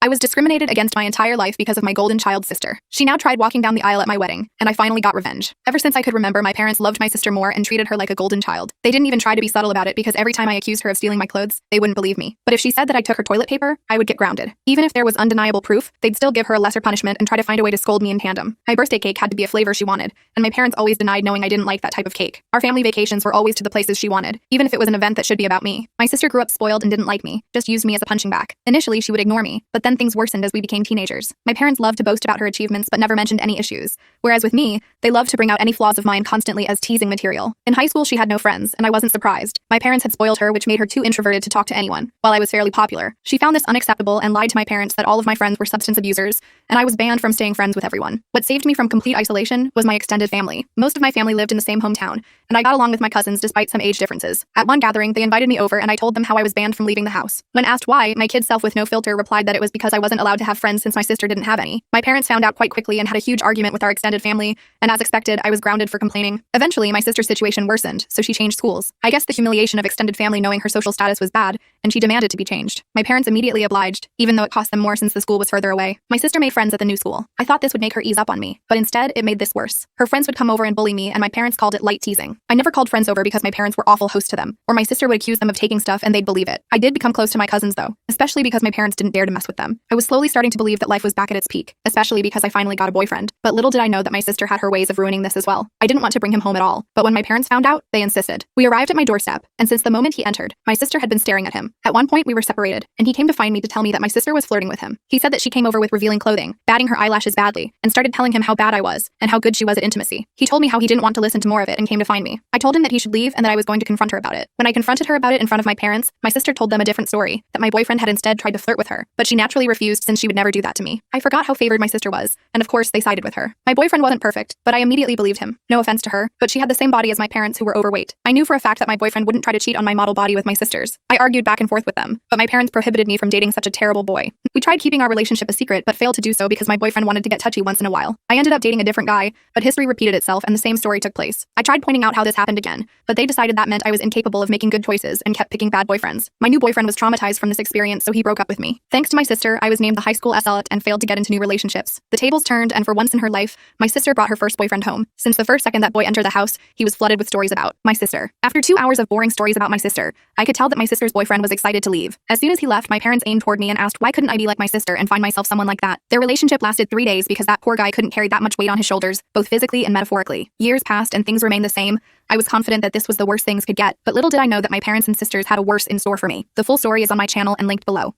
I was discriminated against my entire life because of my golden child sister. She now tried walking down the aisle at my wedding, and I finally got revenge. Ever since I could remember, my parents loved my sister more and treated her like a golden child. They didn't even try to be subtle about it because every time I accused her of stealing my clothes, they wouldn't believe me. But if she said that I took her toilet paper, I would get grounded. Even if there was undeniable proof, they'd still give her a lesser punishment and try to find a way to scold me in tandem. My birthday cake had to be a flavor she wanted, and my parents always denied knowing I didn't like that type of cake. Our family vacations were always to the places she wanted, even if it was an event that should be about me. My sister grew up spoiled and didn't like me, just used me as a punching bag. Initially, she would ignore me, but then things worsened as we became teenagers. My parents loved to boast about her achievements but never mentioned any issues, whereas with me, they loved to bring out any flaws of mine constantly as teasing material. In high school, she had no friends, and I wasn't surprised. My parents had spoiled her, which made her too introverted to talk to anyone, while I was fairly popular. She found this unacceptable and lied to my parents that all of my friends were substance abusers, and I was banned from staying friends with everyone. What saved me from complete isolation was my extended family. Most of my family lived in the same hometown, and I got along with my cousins despite some age differences. At one gathering, they invited me over and I told them how I was banned from leaving the house. When asked why, my kid self with no filter replied that it was because I wasn't allowed to have friends since my sister didn't have any. My parents found out quite quickly and had a huge argument with our extended family, and as expected, I was grounded for complaining. Eventually, my sister's situation worsened, so she changed schools. I guess the humiliation of extended family knowing her social status was bad, and she demanded to be changed. My parents immediately obliged, even though it cost them more since the school was further away. My sister made friends at the new school. I thought this would make her ease up on me, but instead, it made this worse. Her friends would come over and bully me, and my parents called it light teasing. I never called friends over because my parents were awful hosts to them, or my sister would accuse them of taking stuff and they'd believe it. I did become close to my cousins though, especially because my parents didn't dare to mess with them. I was slowly starting to believe that life was back at its peak, especially because I finally got a boyfriend. But little did I know that my sister had her ways of ruining this as well. I didn't want to bring him home at all, but when my parents found out, they insisted. We arrived at my doorstep, and since the moment he entered, my sister had been staring at him. At one point, we were separated, and he came to find me to tell me that my sister was flirting with him. He said that she came over with revealing clothing, batting her eyelashes badly, and started telling him how bad I was, and how good she was at intimacy. He told me how he didn't want to listen to more of it and came to find me. I told him that he should leave and that I was going to confront her about it. When I confronted her about it in front of my parents, my sister told them a different story, that my boyfriend had instead tried to flirt with her, but she naturally refused since she would never do that to me. I forgot how favored my sister was, and of course they sided with her. My boyfriend wasn't perfect, but I immediately believed him. No offense to her, but she had the same body as my parents who were overweight. I knew for a fact that my boyfriend wouldn't try to cheat on my model body with my sisters. I argued back and forth with them, but my parents prohibited me from dating such a terrible boy. We tried keeping our relationship a secret, but failed to do so because my boyfriend wanted to get touchy once in a while. I ended up dating a different guy, but history repeated itself and the same story took place. I tried pointing out how this happened again, but they decided that meant I was incapable of making good choices and kept picking bad boyfriends. My new boyfriend was traumatized from this experience, so he broke up with me. Thanks to my sister, I was named the high school SLT and failed to get into new relationships. The tables turned, and for once in her life, my sister brought her first boyfriend home. Since the first second that boy entered the house, he was flooded with stories about my sister. After 2 hours of boring stories about my sister, I could tell that my sister's boyfriend was excited to leave. As soon as he left, my parents aimed toward me and asked why couldn't I be like my sister and find myself someone like that. Their relationship lasted 3 days because that poor guy couldn't carry that much weight on his shoulders, both physically and metaphorically. Years passed and things remained the same. I was confident that this was the worst things could get, but little did I know that my parents and sisters had a worse in store for me. The full story is on my channel and linked below.